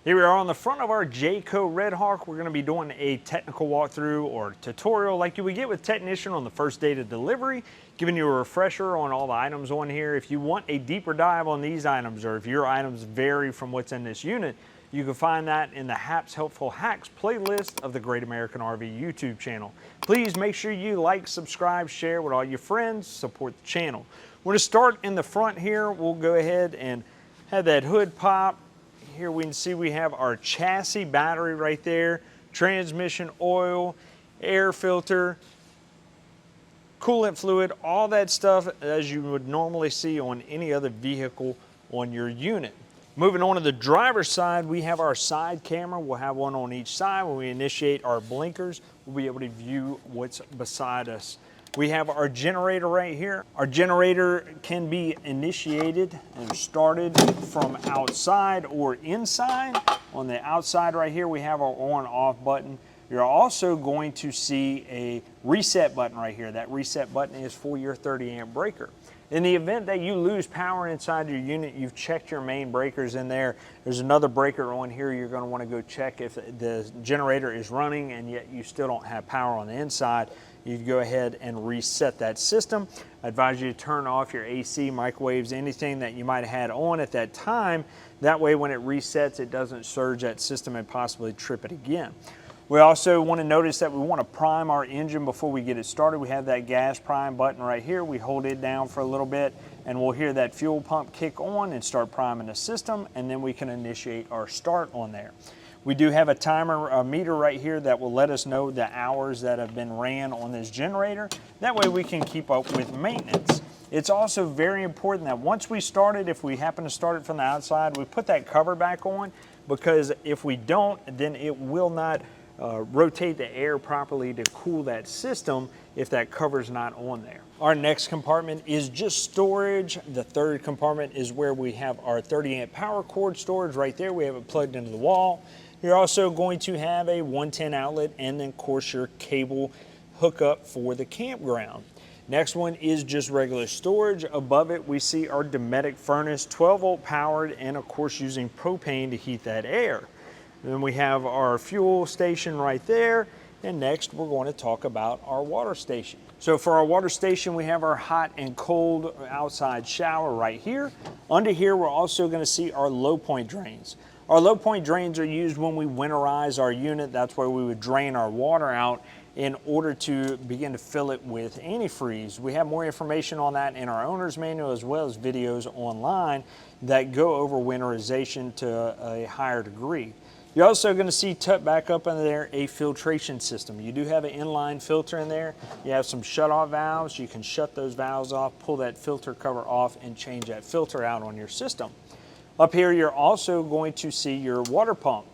Here we are on the front of our Jayco Redhawk. We're going to be doing a technical walkthrough or tutorial like you would get with technician on the first day of delivery, giving you a refresher on all the items on here. If you want a deeper dive on these items, or if your items vary from what's in this unit, you can find that in the HAPS Helpful Hacks playlist of the Great American RV YouTube channel. Please make sure you like, subscribe, share with all your friends, support the channel. We're going to start in the front here. We'll go ahead and have that hood pop. Here we can see we have our chassis battery right there, transmission oil, air filter, coolant fluid, all that stuff as you would normally see on any other vehicle on your unit. Moving on to the driver's side, we have our side camera. We'll have one on each side. When we initiate our blinkers, we'll be able to view what's beside us. We have our generator right here. Our generator can be initiated and started from outside or inside. On the outside right here, we have our on-off button. You're also going to see a reset button right here. That reset button is for your 30 amp breaker. In the event that you lose power inside your unit, you've checked your main breakers in there. There's another breaker on here. You're going to want to go check if the generator is running and yet you still don't have power on the inside. You go ahead and reset that system. I advise you to turn off your AC, microwaves, anything that you might have had on at that time. That way when it resets, it doesn't surge that system and possibly trip it again. We also want to notice that we want to prime our engine before we get it started. We have that gas prime button right here. We hold it down for a little bit and we'll hear that fuel pump kick on and start priming the system, and then we can initiate our start on there. We do have a timer meter right here that will let us know the hours that have been ran on this generator. That way we can keep up with maintenance. It's also very important that once we start it, if we happen to start it from the outside, we put that cover back on, because if we don't, then it will not rotate the air properly to cool that system if that cover's not on there. Our next compartment is just storage. The third compartment is where we have our 30 amp power cord storage right there. We have it plugged into the wall. You're also going to have a 110 outlet and then of course your cable hookup for the campground. Next one is just regular storage. Above it we see our Dometic furnace, 12 volt powered, and of course using propane to heat that air. Then we have our fuel station right there, and next we're going to talk about our water station. So for our water station, we have our hot and cold outside shower right here. Under here we're also going to see our low point drains. Our low point drains are used when we winterize our unit. That's where we would drain our water out in order to begin to fill it with antifreeze. We have more information on that in our owner's manual, as well as videos online that go over winterization to a higher degree. You're also going to see tucked back up in there a filtration system. You do have an inline filter in there. You have some shut-off valves. You can shut those valves off, pull that filter cover off, and change that filter out on your system. Up here, you're also going to see your water pump.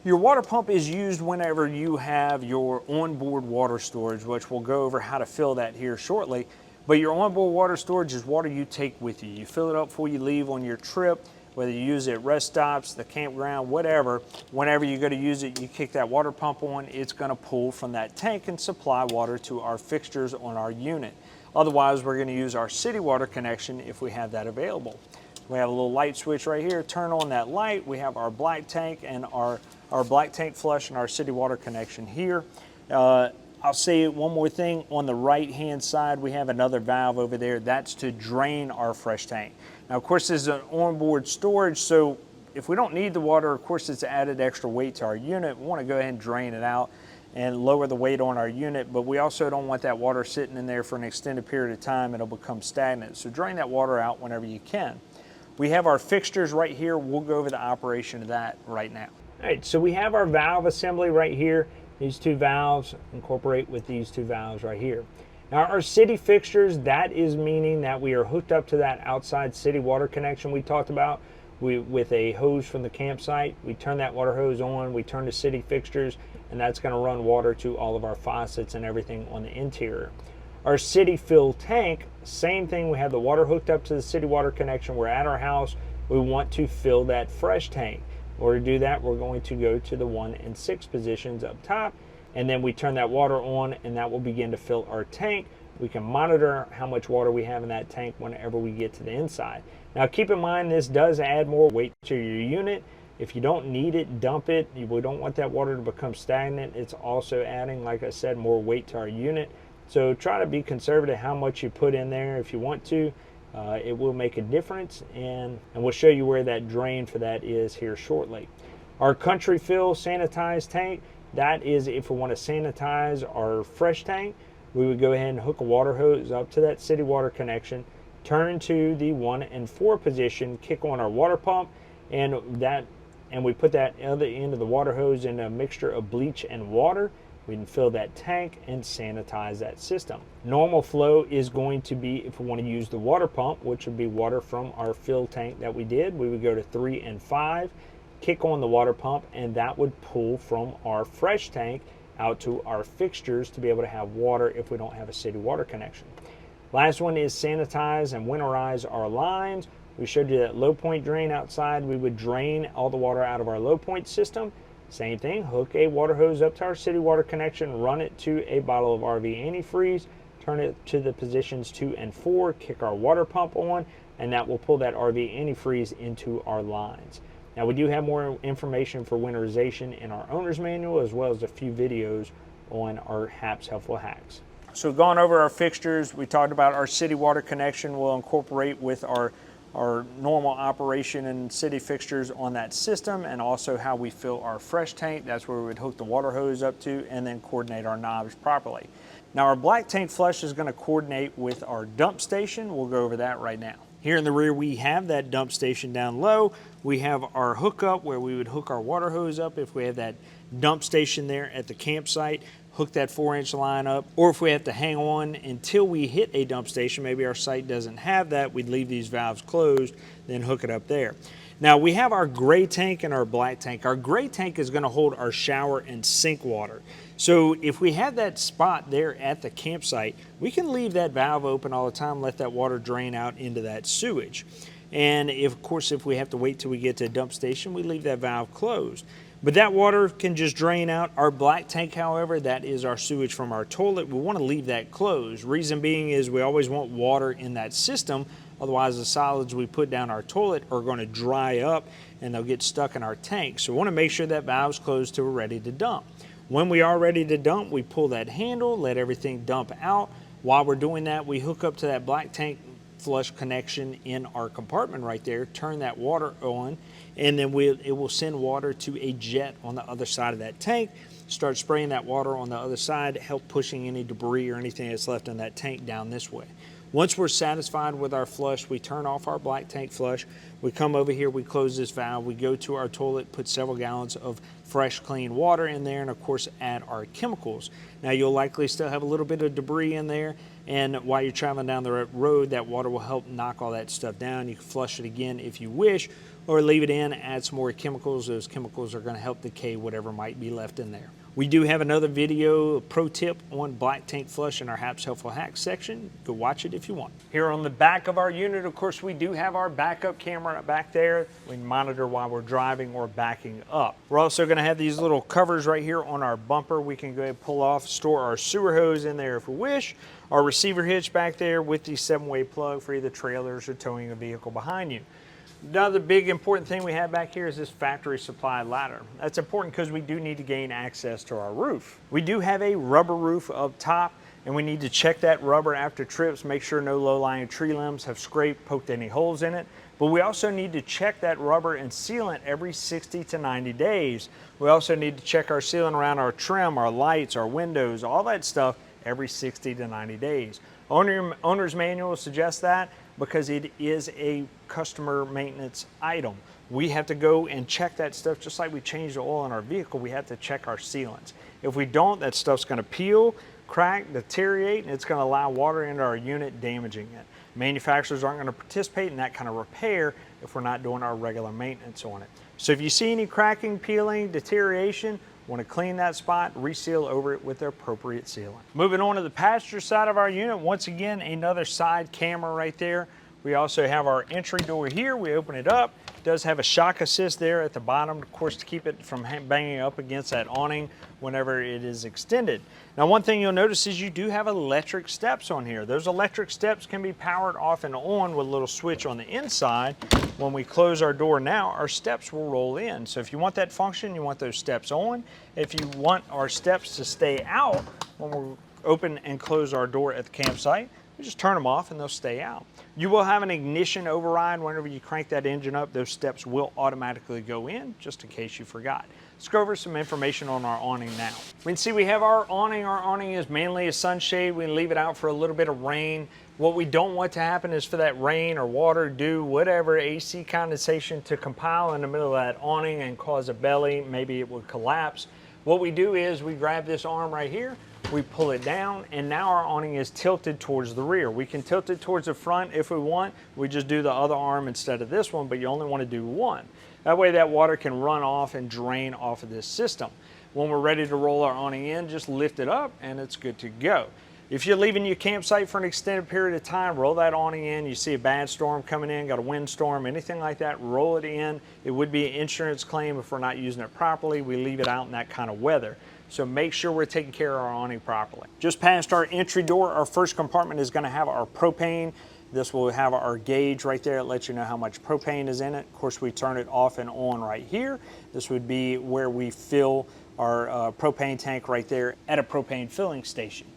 Your water pump is used whenever you have your onboard water storage, which we'll go over how to fill that here shortly. But your onboard water storage is water you take with you. You fill it up before you leave on your trip, whether you use it at rest stops, the campground, whatever. Whenever you go to use it, you kick that water pump on, it's going to pull from that tank and supply water to our fixtures on our unit. Otherwise, we're going to use our city water connection if we have that available. We have a little light switch right here. Turn on that light. We have our black tank and our black tank flush and our city water connection here. I'll say one more thing. On the right-hand side, we have another valve over there. That's to drain our fresh tank. Now, of course, this is an onboard storage, so if we don't need the water, of course, it's added extra weight to our unit. We want to go ahead and drain it out and lower the weight on our unit, but we also don't want that water sitting in there for an extended period of time. It'll become stagnant. So drain that water out whenever you can. We have our fixtures right here. We'll go over the operation of that right now. All right, so we have our valve assembly right here. These two valves incorporate with these two valves right here. Now our city fixtures, that is meaning that we are hooked up to that outside city water connection we talked about with a hose from the campsite. We turn that water hose on, we turn the city fixtures, and that's going to run water to all of our faucets and everything on the interior. Our city fill tank, same thing. We have the water hooked up to the city water connection. We're at our house. We want to fill that fresh tank. In order to do that, we're going to go to the 1 and 6 positions up top, and then we turn that water on, and that will begin to fill our tank. We can monitor how much water we have in that tank whenever we get to the inside. Now keep in mind, this does add more weight to your unit. If you don't need it, dump it. We don't want that water to become stagnant. It's also adding, like I said, more weight to our unit. So try to be conservative how much you put in there if you want to. It will make a difference, and we'll show you where that drain for that is here shortly. Our country fill sanitized tank, that is if we want to sanitize our fresh tank, we would go ahead and hook a water hose up to that city water connection, turn to the 1 and 4 position, kick on our water pump, and we put that other end of the water hose in a mixture of bleach and water. We can fill that tank and sanitize that system. Normal flow is going to be, if we want to use the water pump, which would be water from our fill tank that we did, we would go to 3 and 5, kick on the water pump, and that would pull from our fresh tank out to our fixtures to be able to have water if we don't have a city water connection. Last one is sanitize and winterize our lines. We showed you that low point drain outside. We would drain all the water out of our low point system. Same thing, hook a water hose up to our city water connection, run it to a bottle of RV antifreeze, turn it to the positions 2 and 4, kick our water pump on, and that will pull that RV antifreeze into our lines. Now we do have more information for winterization in our owner's manual, as well as a few videos on our HAPS Helpful Hacks. So we've gone over our fixtures. We talked about our city water connection. We'll incorporate with our normal operation and city fixtures on that system, and also how we fill our fresh tank. That's where we would hook the water hose up to, and then coordinate our knobs properly. Now our black tank flush is going to coordinate with our dump station. We'll go over that right now. Here in the rear we have that dump station down low. We have our hookup where we would hook our water hose up if we have that dump station there at the campsite. Hook that 4-inch line up, or if we have to hang on until we hit a dump station, maybe our site doesn't have that, we'd leave these valves closed, then hook it up there. Now we have our gray tank and our black tank. Our gray tank is going to hold our shower and sink water. So if we have that spot there at the campsite, we can leave that valve open all the time, let that water drain out into that sewage. And of course, if we have to wait till we get to a dump station, we leave that valve closed. But that water can just drain out. Our black tank, however, that is our sewage from our toilet. We want to leave that closed. Reason being is we always want water in that system. Otherwise, the solids we put down our toilet are going to dry up and they'll get stuck in our tank. So we want to make sure that valve's closed till we're ready to dump. When we are ready to dump, we pull that handle, let everything dump out. While we're doing that, we hook up to that black tank flush connection in our compartment right there, turn that water on, and then it will send water to a jet on the other side of that tank, start spraying that water on the other side, help pushing any debris or anything that's left in that tank down this way. Once we're satisfied with our flush, we turn off our black tank flush, we come over here, we close this valve, we go to our toilet, put several gallons of fresh clean water in there, and of course add our chemicals. Now you'll likely still have a little bit of debris in there, and while you're traveling down the road, that water will help knock all that stuff down. You can flush it again if you wish, or leave it in, add some more chemicals. Those chemicals are going to help decay whatever might be left in there. We do have another video, a pro tip on black tank flush in our HAPS Helpful Hacks section. Go watch it if you want. Here on the back of our unit, of course, we do have our backup camera back there. We monitor while we're driving or backing up. We're also going to have these little covers right here on our bumper. We can go ahead and pull off, store our sewer hose in there if we wish. Our receiver hitch back there with the 7-way plug for either trailers or towing a vehicle behind you. Another big important thing we have back here is this factory supply ladder. That's important because we do need to gain access to our roof. We do have a rubber roof up top, and we need to check that rubber after trips, make sure no low-lying tree limbs have scraped, poked any holes in it. But we also need to check that rubber and sealant every 60 to 90 days. We also need to check our sealant around our trim, our lights, our windows, all that stuff every 60 to 90 days. Owner's manual suggests that because it is a customer maintenance item. We have to go and check that stuff just like we change the oil in our vehicle. We have to check our sealants. If we don't, that stuff's going to peel, crack, deteriorate, and it's going to allow water into our unit, damaging it. Manufacturers aren't going to participate in that kind of repair if we're not doing our regular maintenance on it. So if you see any cracking, peeling, deterioration, want to clean that spot, reseal over it with the appropriate sealant. Moving on to the passenger side of our unit, once again, another side camera right there. We also have our entry door here. We open it up. It does have a shock assist there at the bottom, of course, to keep it from banging up against that awning whenever it is extended. Now, one thing you'll notice is you do have electric steps on here. Those electric steps can be powered off and on with a little switch on the inside. When we close our door now, our steps will roll in. So if you want that function, you want those steps on. If you want our steps to stay out when we open and close our door at the campsite, we just turn them off and they'll stay out. You will have an ignition override. Whenever you crank that engine up, those steps will automatically go in, just in case you forgot. Let's go over some information on our awning now. We can see we have our awning. Our awning is mainly a sunshade. We can leave it out for a little bit of rain. What we don't want to happen is for that rain or water, dew, whatever, AC condensation to compile in the middle of that awning and cause a belly. Maybe it would collapse. What we do is we grab this arm right here, we pull it down, and now our awning is tilted towards the rear. We can tilt it towards the front if we want. We just do the other arm instead of this one, but you only want to do one. That way that water can run off and drain off of this system. When we're ready to roll our awning in, just lift it up and it's good to go. If you're leaving your campsite for an extended period of time, roll that awning in. You see a bad storm coming in, got a windstorm, anything like that, roll it in. It would be an insurance claim if we're not using it properly. We leave it out in that kind of weather. So make sure we're taking care of our awning properly. Just past our entry door, our first compartment is going to have our propane. This will have our gauge right there. It lets you know how much propane is in it. Of course, we turn it off and on right here. This would be where we fill our propane tank right there at a propane filling station.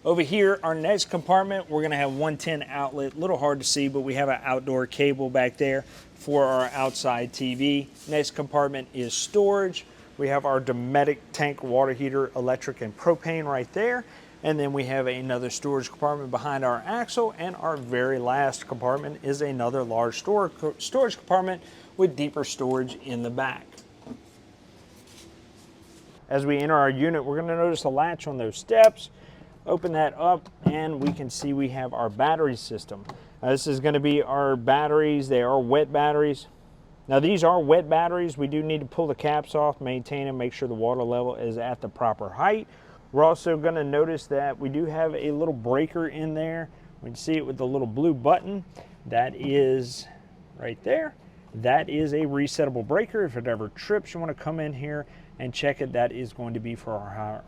Over here, our next compartment, we're going to have 110 outlet. A little hard to see, but we have an outdoor cable back there for our outside TV. Next compartment is storage. We have our Dometic tank water heater, electric and propane right there. And then we have another storage compartment behind our axle. And our very last compartment is another large storage compartment with deeper storage in the back. As we enter our unit, we're going to notice a latch on those steps. Open that up and we can see we have our battery system. Now, this is going to be our batteries. They are wet batteries. Now, these are wet batteries. We do need to pull the caps off, maintain them, make sure the water level is at the proper height. We're also going to notice that we do have a little breaker in there. We can see it with the little blue button. That is right there. That is a resettable breaker. If it ever trips, you want to come in here and check it. That is going to be for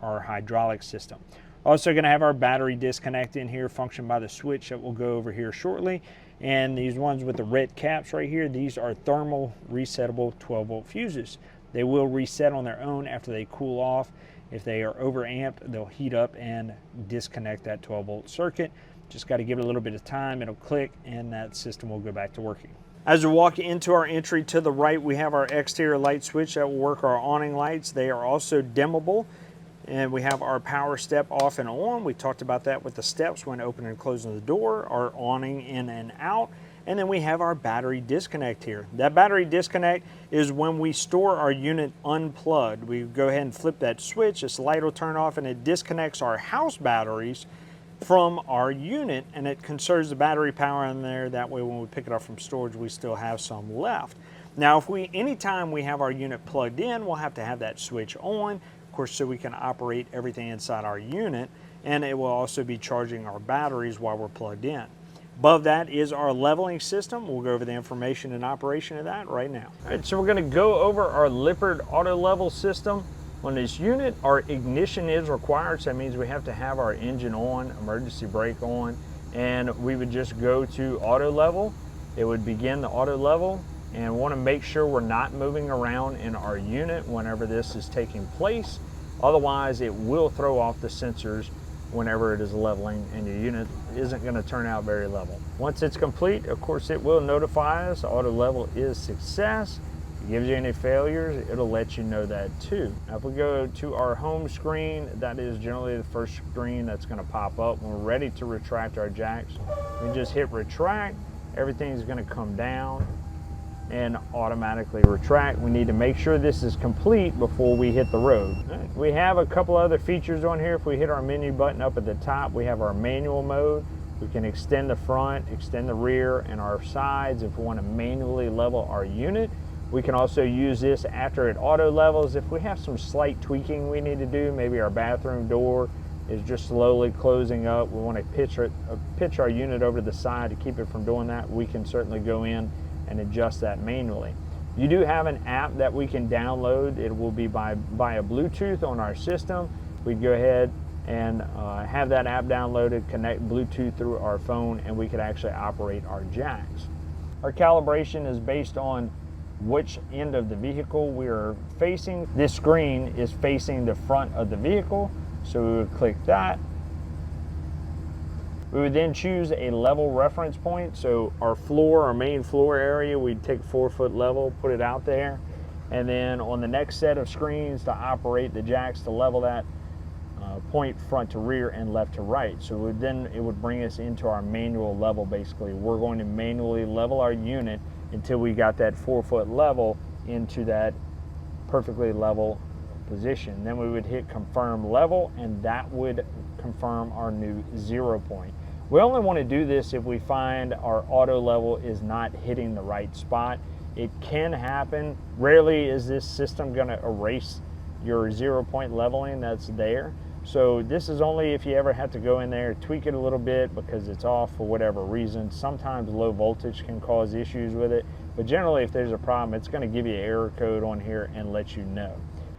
our hydraulic system. Also going to have our battery disconnect in here, function by the switch that will go over here shortly. And these ones with the red caps right here, these are thermal resettable 12-volt fuses. They will reset on their own after they cool off. If they are overamped, they'll heat up and disconnect that 12-volt circuit. Just got to give it a little bit of time. It'll click and that system will go back to working. As we walk into our entry to the right, we have our exterior light switch that will work our awning lights. They are also dimmable. And we have our power step off and on. We talked about that with the steps when opening and closing the door, our awning in and out. And then we have our battery disconnect here. That battery disconnect is when we store our unit unplugged. We go ahead and flip that switch, this light will turn off and it disconnects our house batteries from our unit and it conserves the battery power in there. That way when we pick it up from storage, we still have some left. Now, anytime we have our unit plugged in, we'll have to have that switch on. Of course, so we can operate everything inside our unit, and it will also be charging our batteries while we're plugged in. Above that is our leveling system. We'll go over the information and operation of that right now. All right, so we're going to go over our Lippert auto level system. On this unit, our ignition is required, so that means we have to have our engine on, emergency brake on, and we would just go to auto level. It would begin the auto level. And want to make sure we're not moving around in our unit whenever this is taking place. Otherwise, it will throw off the sensors whenever it is leveling and your unit isn't going to turn out very level. Once it's complete, of course, it will notify us. Auto level is success. If it gives you any failures, it'll let you know that too. Now, if we go to our home screen, that is generally the first screen that's going to pop up. When we're ready to retract our jacks, we just hit retract. Everything's going to come down and automatically retract. We need to make sure this is complete before we hit the road. Right. We have a couple other features on here. If we hit our menu button up at the top, we have our manual mode. We can extend the front, extend the rear, and our sides if we want to manually level our unit. We can also use this after it auto levels. If we have some slight tweaking we need to do, maybe our bathroom door is just slowly closing up. We want to pitch our unit over to the side to keep it from doing that. We can certainly go in and adjust that manually. You do have an app that we can download. It will be by a Bluetooth on our system. We'd go ahead and have that app downloaded, connect Bluetooth through our phone, and we could actually operate our jacks. Our calibration is based on which end of the vehicle we are facing. This screen is facing the front of the vehicle, so we would click that. We would then choose a level reference point. So our main floor area, we'd take 4-foot level, put it out there. And then on the next set of screens to operate the jacks to level that point front to rear and left to right. So it would bring us into our manual level basically. We're going to manually level our unit until we got that 4-foot level into that perfectly level position. Then we would hit confirm level, and that would confirm our new 0 point. We only want to do this if we find our auto level is not hitting the right spot. It can happen. Rarely is this system going to erase your 0 point leveling that's there. So this is only if you ever have to go in there, tweak it a little bit because it's off for whatever reason. Sometimes low voltage can cause issues with it, but generally if there's a problem, it's going to give you an error code on here and let you know.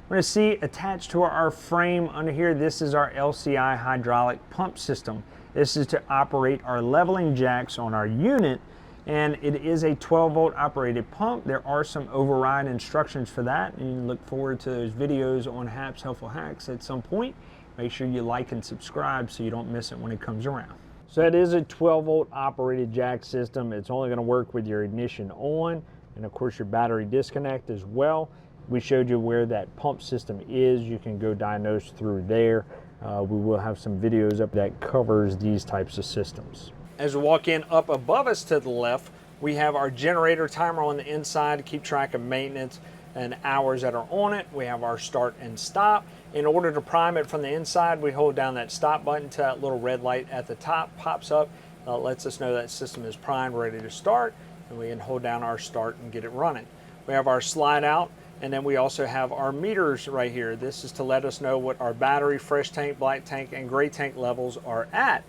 We're going to see attached to our frame under here, this is our LCI hydraulic pump system. This is to operate our leveling jacks on our unit, and it is a 12-volt operated pump. There are some override instructions for that, and you can look forward to those videos on Hap's Helpful Hacks at some point. Make sure you like and subscribe so you don't miss it when it comes around. So it is a 12-volt operated jack system. It's only going to work with your ignition on, and of course your battery disconnect as well. We showed you where that pump system is. You can go diagnose through there. We will have some videos up that covers these types of systems. As we walk in, up above us to the left, we have our generator timer on the inside to keep track of maintenance and hours that are on it. We have our start and stop. In order to prime it from the inside, we hold down that stop button till that little red light at the top pops up. Lets us know that system is primed, ready to start, and we can hold down our start and get it running. We have our slide out, and then we also have our meters right here. This is to let us know what our battery, fresh tank, black tank, and gray tank levels are at.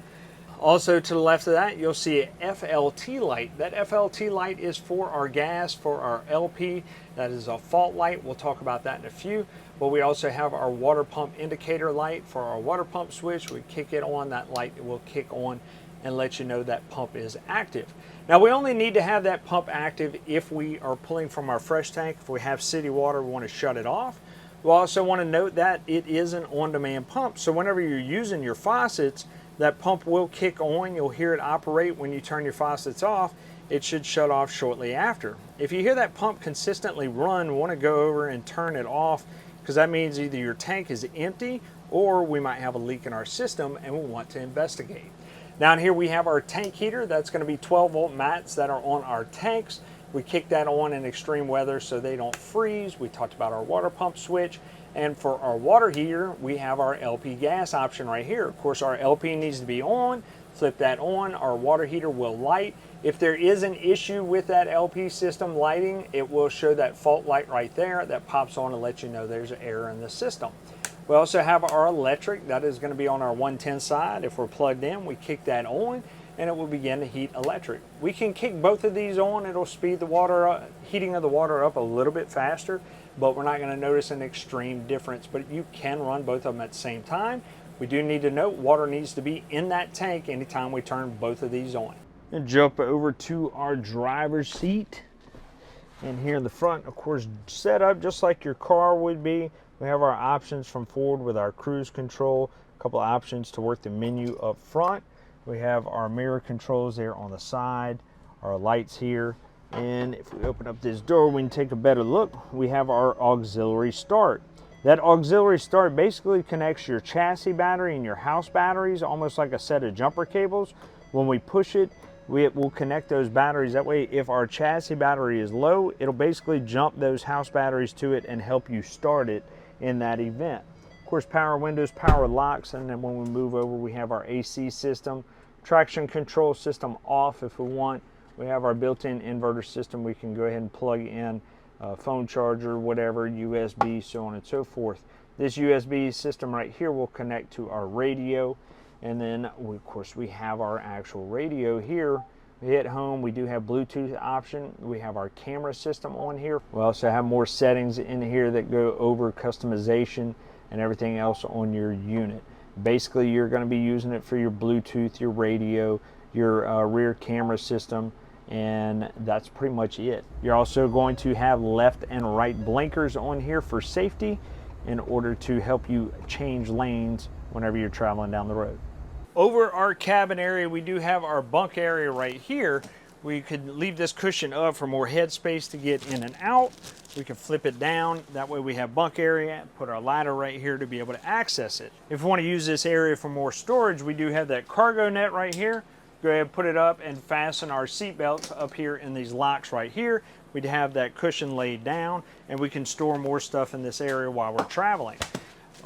Also to the left of that, you'll see a FLT light. That FLT light is for our gas, for our LP. That is a fault light. We'll talk about that in a few. But we also have our water pump indicator light for our water pump switch. We kick it on, that light will kick on and let you know that pump is active. Now we only need to have that pump active if we are pulling from our fresh tank. If we have city water, we want to shut it off. We also want to note that it is an on-demand pump. So whenever you're using your faucets, that pump will kick on. You'll hear it operate when you turn your faucets off. It should shut off shortly after. If you hear that pump consistently run, we want to go over and turn it off, because that means either your tank is empty or we might have a leak in our system and we want to investigate. Down here we have our tank heater. That's going to be 12-volt mats that are on our tanks. We kick that on in extreme weather so they don't freeze. We talked about our water pump switch. And for our water heater, we have our LP gas option right here. Of course, our LP needs to be on. Flip that on, our water heater will light. If there is an issue with that LP system lighting, it will show that fault light right there that pops on and lets you know there's an error in the system. We also have our electric. That is going to be on our 110 side. If we're plugged in, we kick that on and it will begin to heat electric. We can kick both of these on. It'll speed the water up, heating of the water up a little bit faster, but we're not going to notice an extreme difference. But you can run both of them at the same time. We do need to note water needs to be in that tank anytime we turn both of these on. And jump over to our driver's seat. And here in the front, of course, set up just like your car would be. We have our options from forward with our cruise control, a couple of options to work the menu up front. We have our mirror controls there on the side, our lights here. And if we open up this door, we can take a better look. We have our auxiliary start. That auxiliary start basically connects your chassis battery and your house batteries, almost like a set of jumper cables. When we push it, it will connect those batteries. That way, if our chassis battery is low, it'll basically jump those house batteries to it and help you start it in that event. Of course, power windows, power locks, and then when we move over, we have our AC system, traction control system off if we want. We have our built-in inverter system. We can go ahead and plug in phone charger, whatever, USB, so on and so forth. This USB system right here will connect to our radio, and then of course we have our actual radio here. We hit home, we do have Bluetooth option. We have our camera system on here. We also have more settings in here that go over customization and everything else on your unit. Basically, you're going to be using it for your Bluetooth, your radio, your rear camera system, and that's pretty much it. You're also going to have left and right blinkers on here for safety in order to help you change lanes whenever you're traveling down the road. Over our cabin area, we do have our bunk area right here. We could leave this cushion up for more headspace to get in and out. We can flip it down. That way we have bunk area, put our ladder right here to be able to access it. If we want to use this area for more storage, we do have that cargo net right here. Go ahead, put it up and fasten our seat belts up here in these locks right here. We'd have that cushion laid down, and we can store more stuff in this area while we're traveling.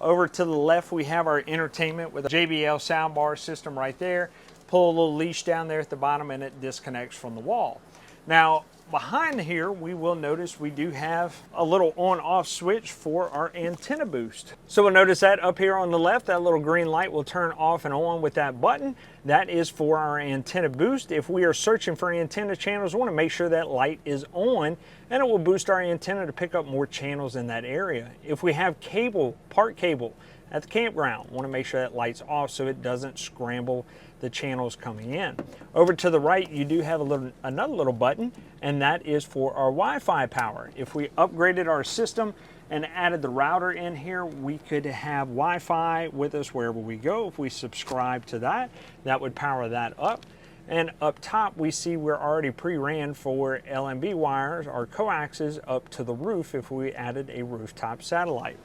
Over to the left, we have our entertainment with a JBL soundbar system right there. Pull a little leash down there at the bottom and it disconnects from the wall. Now, behind here, we will notice we do have a little on-off switch for our antenna boost. So we'll notice that up here on the left, that little green light will turn off and on with that button. That is for our antenna boost. If we are searching for antenna channels, we want to make sure that light is on, and it will boost our antenna to pick up more channels in that area. If we have cable, park cable at the campground, we want to make sure that light's off so it doesn't scramble the channels coming in. Over to the right, you do have another little button, and that is for our Wi-Fi power. If we upgraded our system and added the router in here, we could have Wi-Fi with us wherever we go. If we subscribe to that, that would power that up. And up top, we see we're already pre-ran for LNB wires or coaxes up to the roof if we added a rooftop satellite.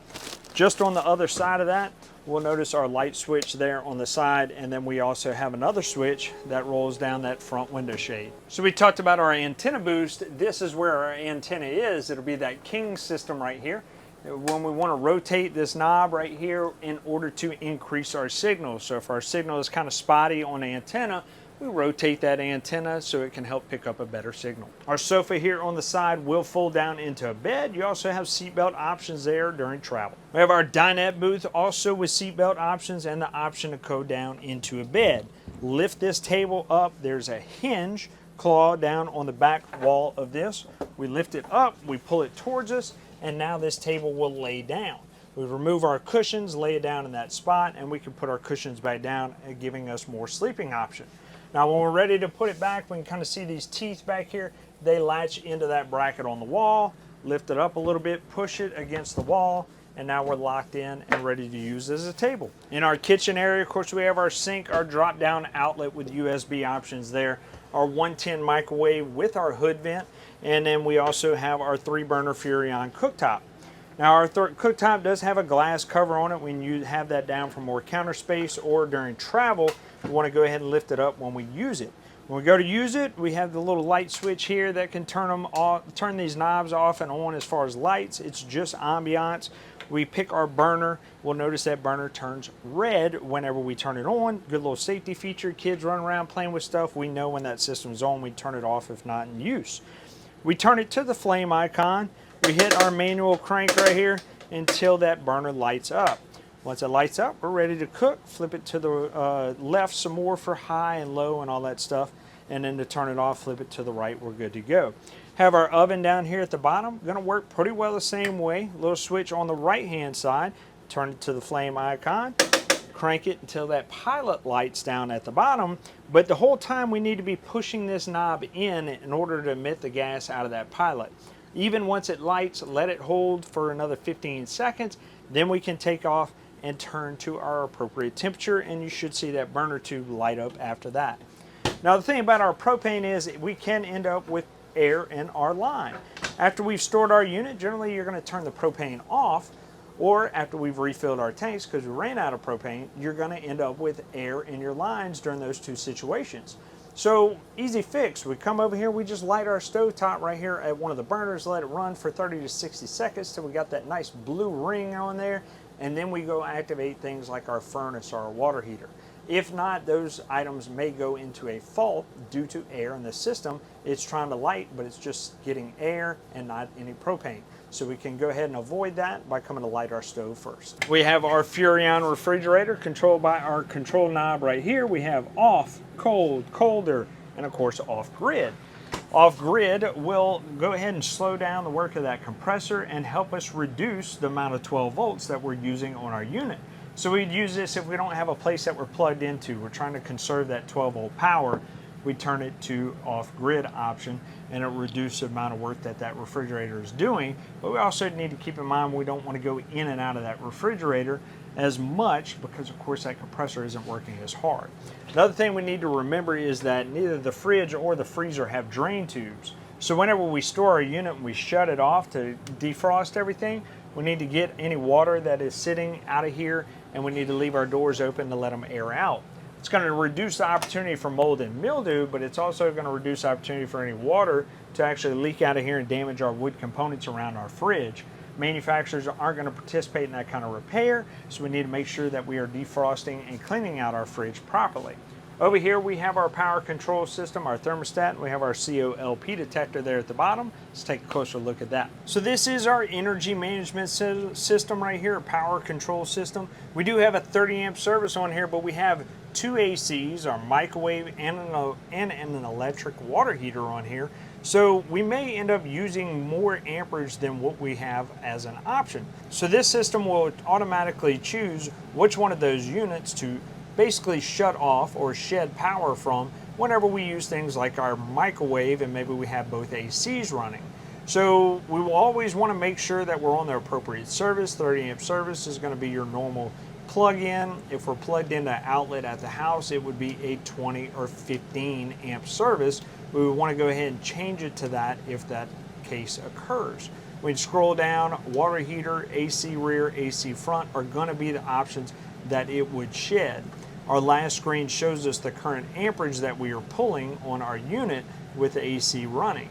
Just on the other side of that, we'll notice our light switch there on the side, and then we also have another switch that rolls down that front window shade. So we talked about our antenna boost. This is where our antenna is. It'll be that king system right here. When we want to rotate this knob right here in order to increase our signal. So if our signal is kind of spotty on the antenna, we rotate that antenna so it can help pick up a better signal. Our sofa here on the side will fold down into a bed. You also have seatbelt options there during travel. We have our dinette booth also with seatbelt options and the option to go down into a bed. Lift this table up. There's a hinge claw down on the back wall of this. We lift it up, we pull it towards us, and now this table will lay down. We remove our cushions, lay it down in that spot, and we can put our cushions back down, giving us more sleeping option. Now when we're ready to put it back, we can kind of see these teeth back here. They latch into that bracket on the wall, lift it up a little bit, push it against the wall, and now we're locked in and ready to use as a table. In our kitchen area, of course, we have our sink, our drop-down outlet with USB options there, our 110 microwave with our hood vent, and then we also have our 3-burner Furrion cooktop. Now our cooktop does have a glass cover on it when you have that down for more counter space, or during travel, you want to go ahead and lift it up when we use it. When we go to use it, we have the little light switch here that can turn these knobs off and on as far as lights. It's just ambiance. We pick our burner. We'll notice that burner turns red whenever we turn it on. Good little safety feature. Kids run around playing with stuff. We know when that system's on. We turn it off if not in use. We turn it to the flame icon. We hit our manual crank right here until that burner lights up. Once it lights up, we're ready to cook. Flip it to the left some more for high and low and all that stuff. And then to turn it off, flip it to the right, we're good to go. Have our oven down here at the bottom. Gonna work pretty well the same way. Little switch on the right-hand side. Turn it to the flame icon. Crank it until that pilot lights down at the bottom. But the whole time we need to be pushing this knob in order to emit the gas out of that pilot. Even once it lights, let it hold for another 15 seconds. Then we can take off and turn to our appropriate temperature, and you should see that burner tube light up after that. Now the thing about our propane is we can end up with air in our line. After we've stored our unit, generally you're going to turn the propane off, or after we've refilled our tanks because we ran out of propane, you're going to end up with air in your lines during those two situations. So easy fix. We come over here, we just light our stove top right here at one of the burners, let it run for 30 to 60 seconds till we got that nice blue ring on there, and then we go activate things like our furnace or our water heater. If not, those items may go into a fault due to air in the system. It's trying to light, but it's just getting air and not any propane. So we can go ahead and avoid that by coming to light our stove first. We have our Furrion refrigerator controlled by our control knob right here. We have off, cold, colder, and of course off grid. Off grid will go ahead and slow down the work of that compressor and help us reduce the amount of 12 volts that we're using on our unit. So we'd use this if we don't have a place that we're plugged into. We're trying to conserve that 12 volt power. We turn it to off grid option and it reduces the amount of work that that refrigerator is doing. But we also need to keep in mind we don't want to go in and out of that refrigerator as much because of course that compressor isn't working as hard. Another thing we need to remember is that neither the fridge or the freezer have drain tubes. So whenever we store our unit and we shut it off to defrost everything, we need to get any water that is sitting out of here and we need to leave our doors open to let them air out. It's going to reduce the opportunity for mold and mildew, but it's also going to reduce the opportunity for any water to actually leak out of here and damage our wood components around our fridge. Manufacturers aren't going to participate in that kind of repair, so we need to make sure that we are defrosting and cleaning out our fridge properly. Over here we have our power control system, our thermostat, and we have our COLP detector there at the bottom. Let's take a closer look at that. So this is our energy management system right here, a power control system. We do have a 30 amp service on here, but we have two ACs, our microwave and an electric water heater on here. So we may end up using more amperage than what we have as an option. So this system will automatically choose which one of those units to basically shut off or shed power from whenever we use things like our microwave and maybe we have both ACs running. So we will always want to make sure that we're on the appropriate service. 30 amp service is going to be your normal plug-in. If we're plugged into an outlet at the house, it would be a 20 or 15 amp service. We would want to go ahead and change it to that if that case occurs. When you scroll down, water heater, AC rear, AC front are going to be the options that it would shed. Our last screen shows us the current amperage that we are pulling on our unit with the AC running.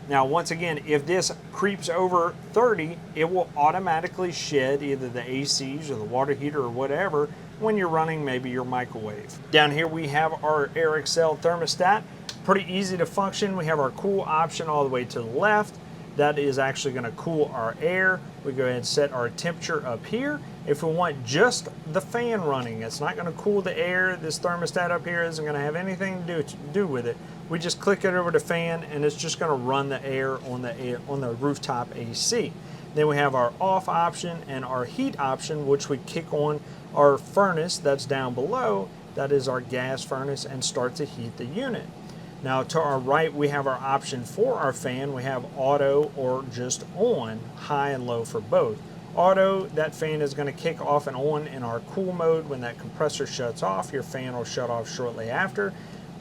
Now once again, if this creeps over 30, it will automatically shed either the ACs or the water heater or whatever when you're running maybe your microwave. Down here we have our AirXL thermostat. Pretty easy to function. We have our cool option all the way to the left. That is actually going to cool our air. We go ahead and set our temperature up here. If we want just the fan running, it's not going to cool the air. This thermostat up here isn't going to have anything to do with it. We just click it over to fan and it's just going to run the air on the rooftop AC. Then we have our off option and our heat option, which we kick on our furnace that's down below. That is our gas furnace and start to heat the unit. Now to our right, we have our option for our fan. We have auto or just on, high and low for both. Auto, that fan is going to kick off and on in our cool mode. When that compressor shuts off, your fan will shut off shortly after.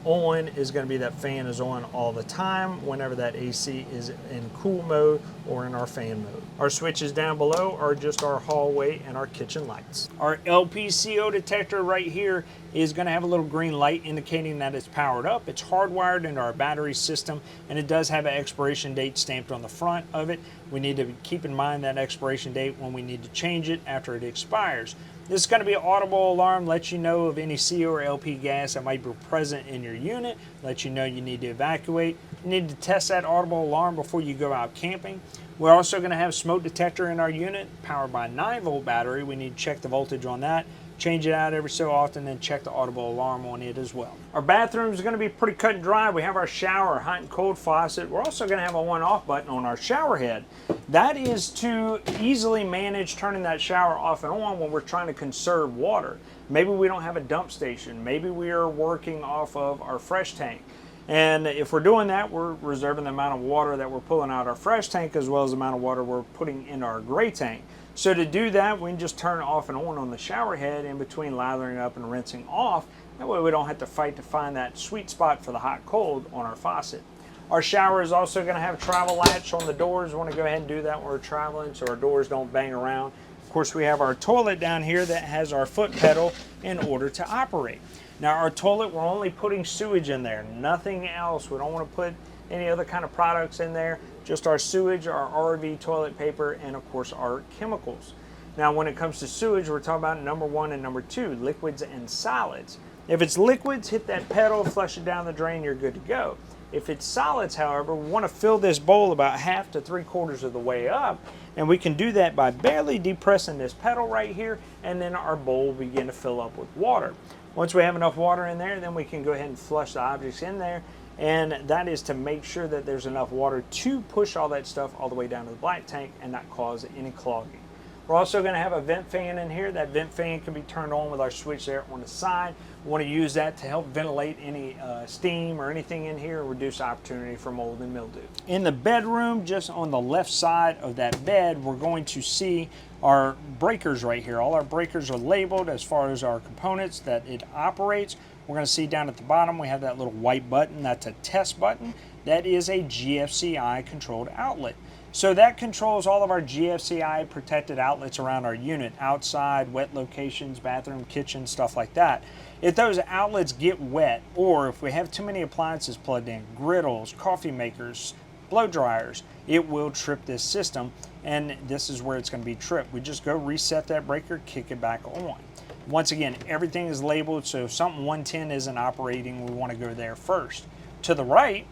On is going to be that fan is on all the time whenever that AC is in cool mode or in our fan mode. Our switches down below are just our hallway and our kitchen lights. Our LPCO detector right here is going to have a little green light indicating that it's powered up. It's hardwired into our battery system and it does have an expiration date stamped on the front of it. We need to keep in mind that expiration date when we need to change it after it expires. This is going to be an audible alarm, let you know of any CO or LP gas that might be present in your unit, let you know you need to evacuate. You need to test that audible alarm before you go out camping. We're also going to have smoke detector in our unit, powered by a 9-volt battery. We need to check the voltage on that, change it out every so often, and check the audible alarm on it as well. Our bathroom is going to be pretty cut and dry. We have our shower, hot and cold faucet. We're also going to have a on-off button on our shower head. That is to easily manage turning that shower off and on when we're trying to conserve water. Maybe we don't have a dump station. Maybe we are working off of our fresh tank. And if we're doing that, we're reserving the amount of water that we're pulling out our fresh tank as well as the amount of water we're putting into our gray tank. So to do that, we can just turn it off and on the shower head in between lathering up and rinsing off. That way we don't have to fight to find that sweet spot for the hot cold on our faucet. Our shower is also going to have a travel latch on the doors. We want to go ahead and do that when we're traveling so our doors don't bang around. Of course, we have our toilet down here that has our foot pedal in order to operate. Now our toilet, we're only putting sewage in there, nothing else. We don't want to put any other kind of products in there, just our sewage, our RV toilet paper, and of course our chemicals. Now when it comes to sewage, we're talking about number 1 and number 2, liquids and solids. If it's liquids, hit that pedal, flush it down the drain, you're good to go. If it's solids, however, we want to fill this bowl about 1/2 to 3/4 of the way up, and we can do that by barely depressing this pedal right here, and then our bowl will begin to fill up with water. Once we have enough water in there, then we can go ahead and flush the objects in there, and that is to make sure that there's enough water to push all that stuff all the way down to the black tank and not cause any clogging. We're also going to have a vent fan in here. That vent fan can be turned on with our switch there on the side. We want to use that to help ventilate any steam or anything in here, reduce opportunity for mold and mildew. In the bedroom, just on the left side of that bed, we're going to see our breakers right here. All our breakers are labeled as far as our components that it operates. We're going to see down at the bottom we have that little white button. That's a test button. That is a GFCI controlled outlet. So that controls all of our GFCI protected outlets around our unit, outside, wet locations, bathroom, kitchen, stuff like that. If those outlets get wet, or if we have too many appliances plugged in, griddles, coffee makers, blow dryers, it will trip this system, and this is where it's going to be tripped. We just go reset that breaker, kick it back on. Once again, everything is labeled, so if something 110 isn't operating, we want to go there first. To the right,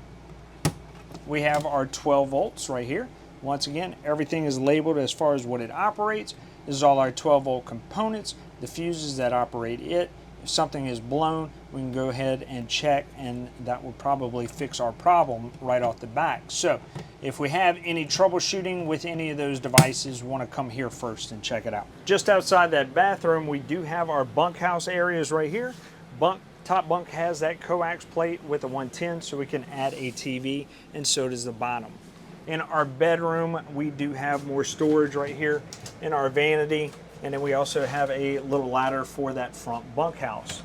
we have our 12 volts right here. Once again, everything is labeled as far as what it operates. This is all our 12 volt components, the fuses that operate it. If something is blown, we can go ahead and check, and that will probably fix our problem right off the back. So if we have any troubleshooting with any of those devices, we want to come here first and check it out. Just outside that bathroom, we do have our bunkhouse areas right here. Top bunk has that coax plate with a 110, so we can add a TV, and so does the bottom. In our bedroom, we do have more storage right here in our vanity, and then we also have a little ladder for that front bunkhouse.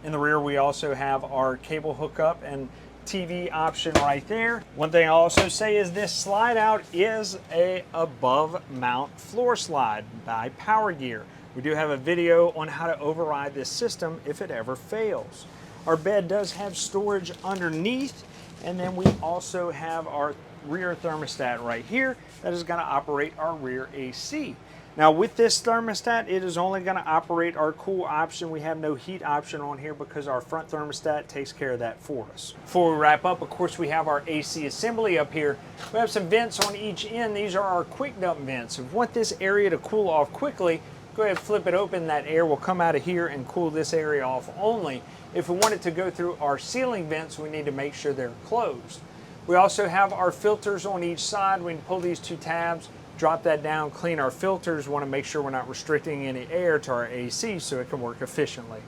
In the rear, we also have our cable hookup and TV option right there. One thing I'll also say is this slide out is a above mount floor slide by Power Gear. We do have a video on how to override this system if it ever fails. Our bed does have storage underneath, and then we also have our rear thermostat right here that is going to operate our rear AC. Now with this thermostat, it is only going to operate our cool option. We have no heat option on here because our front thermostat takes care of that for us. Before we wrap up, of course, we have our AC assembly up here. We have some vents on each end. These are our quick dump vents. If we want this area to cool off quickly, go ahead and flip it open. That air will come out of here and cool this area off only. If we want it to go through our ceiling vents, we need to make sure they're closed. We also have our filters on each side. We can pull these two tabs, drop that down, clean our filters. We want to make sure we're not restricting any air to our AC so it can work efficiently.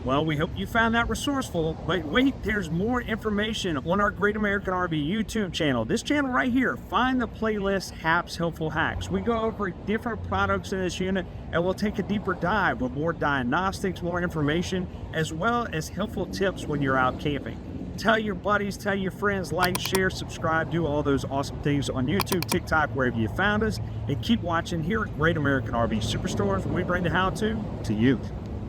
Well, we hope you found that resourceful, but wait, there's more information on our Great American RV YouTube channel. This channel right here, find the playlist Hap's Helpful Hacks. We go over different products in this unit, and we'll take a deeper dive with more diagnostics, more information, as well as helpful tips when you're out camping. Tell your buddies, tell your friends, like, share, subscribe, do all those awesome things on YouTube, TikTok, wherever you found us, and keep watching here at Great American RV SuperStores, where we bring the how-to you.